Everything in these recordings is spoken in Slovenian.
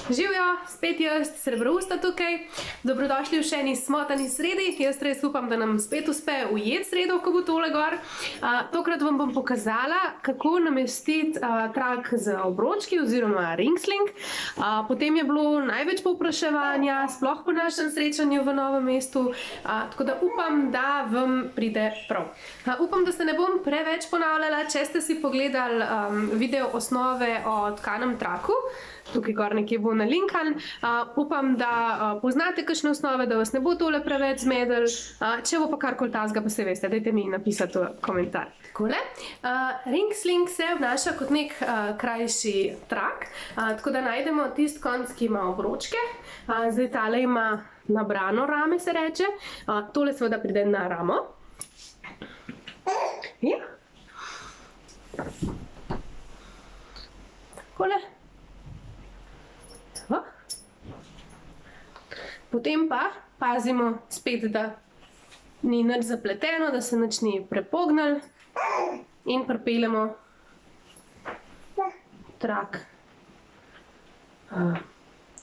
Živijo, spet jaz, Srebrousta tukaj. Dobrodošli v še eni smotani sredi. Jaz res upam, da nam spet uspe ujeti sredo, ko bo tole gor. Tokrat vam bom pokazala, kako namestiti trak z obročki oziroma ringsling. Potem je bilo največ povpraševanja, sploh po našem srečanju v Novem mestu. Tako da upam, da vam pride prav. Upam, da se ne bom preveč ponavljala, če ste si pogledali video osnove o tkanem traku. Tukaj gor nekje bo nalinkan. Upam, da poznate kakšne osnove, da vas ne bo tole preveč zmedel. Če bo pa karkoli tasga, pa se veste, dajte mi napisati v komentar. Takole. Ringsling se obnaša kot nek krajši trak, tako da najdemo tisti konc, ki ima obročke. Zdaj tale ima nabrano rame, se reče. Tole seveda pride na ramo. Ja. Takole. Potem pa pazimo spet, da ni nič zapleteno, da se nič ni prepognilo in pripeljemo trak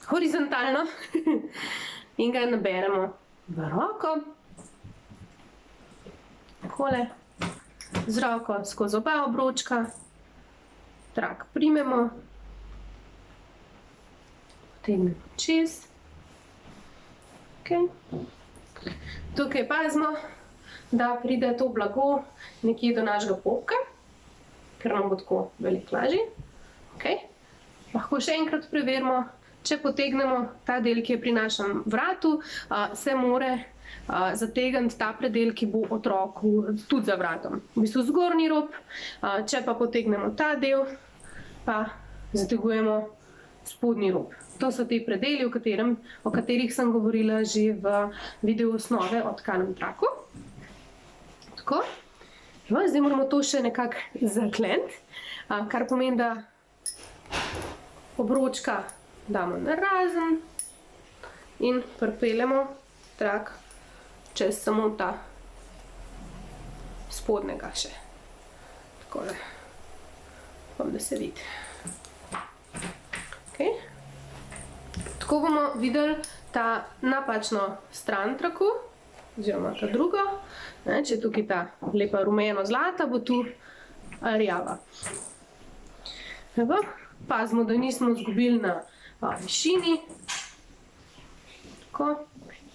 horizontalno in ga naberemo v roko. Takole, z roko skozi oba obročka, trak primemo, potegnemo čez. Tukaj pazimo, da pride to blago nekje do našega popka, ker nam bo tako veliko lažje. Lahko še enkrat preverimo, če potegnemo ta del, ki je pri našem vratu, se mora zategniti ta predel, ki bo otroku tudi za vratom. V bistvu zgornji rob, če pa potegnemo ta del, pa zategujemo spodnji rob. To so ti predeli, o katerih sem govorila že v videu osnove o tkanem traku. Tako. Zdaj moramo to še nekako zakleniti, kar pomeni, da obročka damo narazen in pripeljemo trak čez samo ta spodnjega še. Takole. Upam, da se vidi. Tako bomo videli ta napačno stran traku, oziroma ta drugo. Če je tukaj ta lepa rumeno-zlata, bo tu rjava. Pazimo, da nismo izgubili na višini.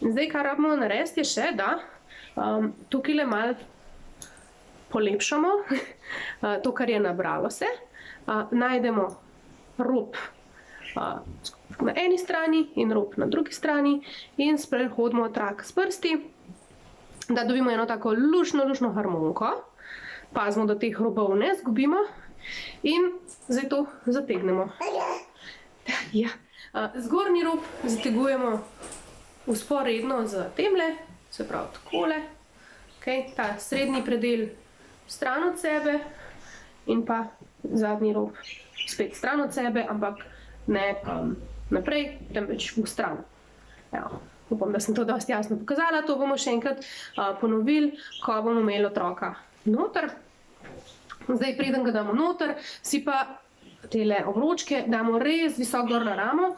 Zdaj, kar rabimo narediti, je še, da tukaj malo polepšamo to, kar je nabralo se. Najdemo rob na eni strani in rob na drugi strani in sprehodimo trak s prsti, da dobimo eno tako luštno harmoniko. Pazimo, da teh robov ne zgubimo in zdaj to zategnemo. Zgornji rob zategujemo vzporedno z temle, se pravi takole. Ta srednji predel stran od sebe in pa zadnji rob spet stran od sebe, ampak ne naprej, temveč v stran. Upam, da sem to dosti jasno pokazala. To bomo še enkrat ponovili, ko bomo imeli otroka noter. Zdaj, preden ga damo noter, si pa tele obročke damo res visoko gor na ramo,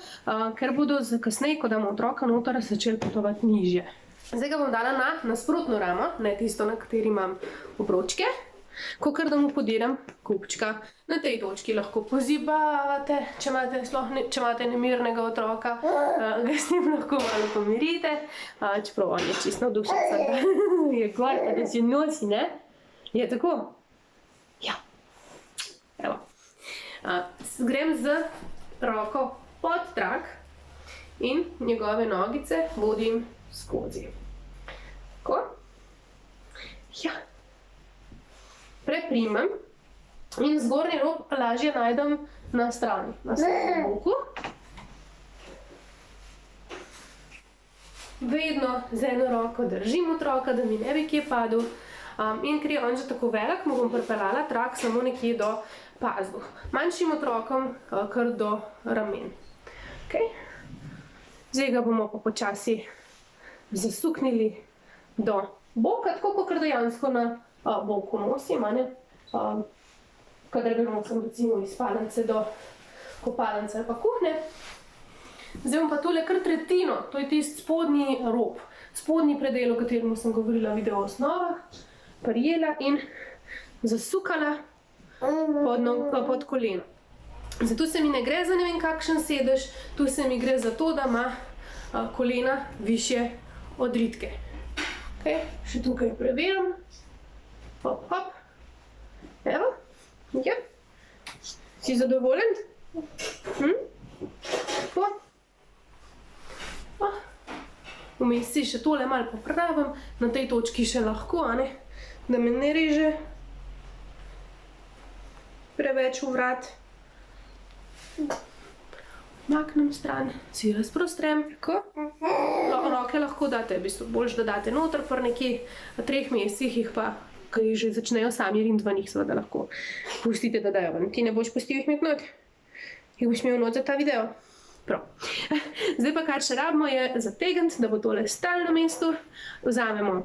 ker bodo kasneje, ko damo otroka noter, začeli potovati nižje. Zdaj ga bom dala na nasprotno ramo, ne tisto, na kateri imam obročke. Kakor da mu podiram kupčka. Na tej točki lahko pozibavate, če imate nemirnega otroka, ga s njim lahko malo pomirite. Čeprav on je čisto navdušen, da je gor, pa da si nosi, ne? Je tako? Ja. Evo. Grem z roko pod trak in njegove nogice vodim skozi. Tako. Ja. Preprimem in zgornji rob lažje najdem na strani, na strani boku. Vedno z eno roko držim otroka, da mi ne bi kje padel. In ker je on že tako velik, mu bom pripeljala trak samo nekje do pazduh. Manjšim otrokom kar do ramen. Zdaj ga bomo pa počasi zasuknili do boka, tako kot dejansko na boku nosim, kadar ga nosim recimo iz spalnice do kopalnice ali pa kuhne. Zdaj bom pa tole kar tretjino, to je tisti spodnji rob, spodnji predel, o katerem sem govorila v video osnovah, prijela in zasukala pod koleno. Zato se mi ne gre za ne vem kakšen sedež, tu se mi gre za to, da ima kolena višje od ritke. Okay, še tukaj preverim. Hop, hop. Evo. Ja. Si zadovoljen? Tako. Vmes si še tole malo popravim, na tej točki še lahko, da me ne reže preveč v vrat. Maknem stran, si razprostrem, tako. Roke lahko date, v bistvu boljš, da date noter, pri nekje 3 mesecih jih pa, ki že začnejo sami rint ven, jih seveda lahko pustite, da dajo ven. Ti ne boš pustil jih imeti not? Jih boš imel not za ta video? Prav. Zdaj pa kar še rabimo je zategniti, da bo tole stalo na mestu. Vzamemo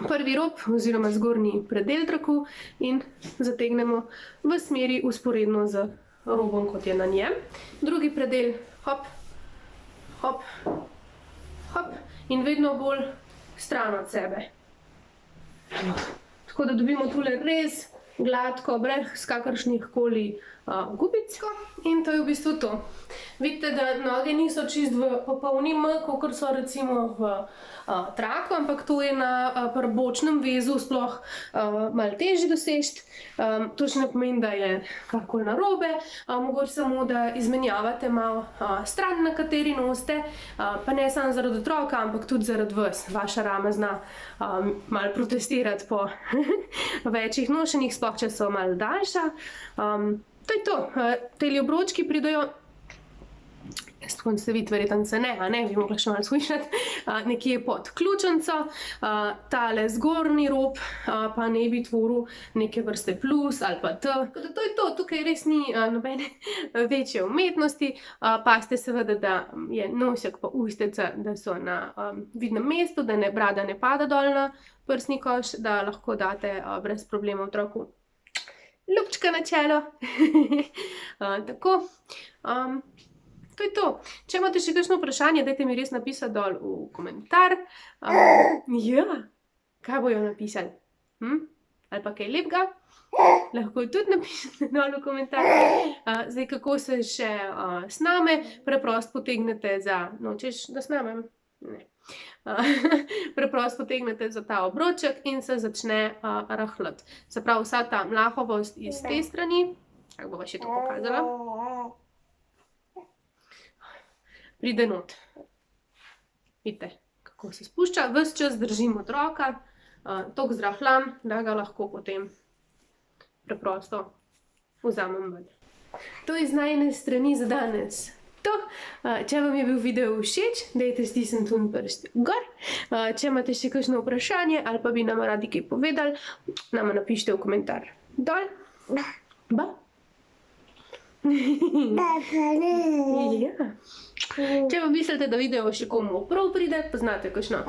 prvi rob oziroma zgornji predel traku in zategnemo v smeri usporedno z robom, kot je na njem. Drugi predel, hop, hop, hop in vedno bolj stran od sebe. Tako da dobimo tule res gladko, brez kakršnih koli gubic. In to je v bistvu to. Vidite, da noge niso čist v popolni M, kakor so recimo v traku, ampak to je na bočnem vezu sploh malo težje doseči. To še ne pomeni, da je karkoli narobe, mogoče samo, da izmenjavate malo stran, na kateri nosite, pa ne samo zaradi otroka, ampak tudi zaradi vas. Vaša rama zna malo protestirati po večjih nošenjih, sploh če so malo daljša. To je to. Teli obročki pridajo, tako se vidi, verjetno se ne, bi mogla še malo slišati, nekje pod ključnico, tale zgornji rob pa ne bi tvoril neke vrste plus ali pa T. To je to, tukaj res ni nobene večje umetnosti, pazite seveda, da je nosek pa ustnica, da so na vidnem mestu, da brada ne pada dol na prsni koš, da lahko date brez problema otroku ljubčka na čelo. Tako. To je to. Če imate še kakšno vprašanje, dajte mi res napisati dol v komentar. Ja, kaj bojo napisali? Ali pa kaj lepega? Lahko tudi napišete dol v komentar. Zdaj, kako se še sname, preprosto potegnete za, nočeš, da snamem? Ne. Preprosto potegnete za ta obroček in se začne rahljati. Se pravi, vsa ta mlahovost iz te strani, kako bova še to pokazala, pride not. Vidite, kako se spušča, ves čas držim otroka, toliko zrahljam, da ga lahko potem preprosto vzamem ven. To je z najine strani za danes. To. Če vam je bil video všeč, dajte stisniti tu prst gor. Če imate še kakšno vprašanje ali pa bi nam radi kaj povedali, nama napišite v komentar dol. Ba? Ja. Če pa mislite, da video še komu prav pride, poznate kakšno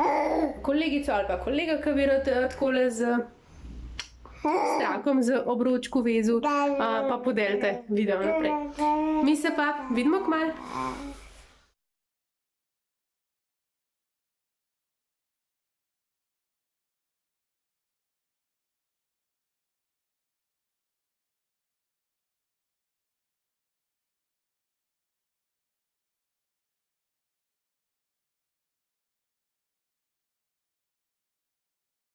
kolegico ali pa kolega, ki bi rad takole z trakom, z obročku vezu, pa podelite video naprej. Mi se pa vidimo kmalu.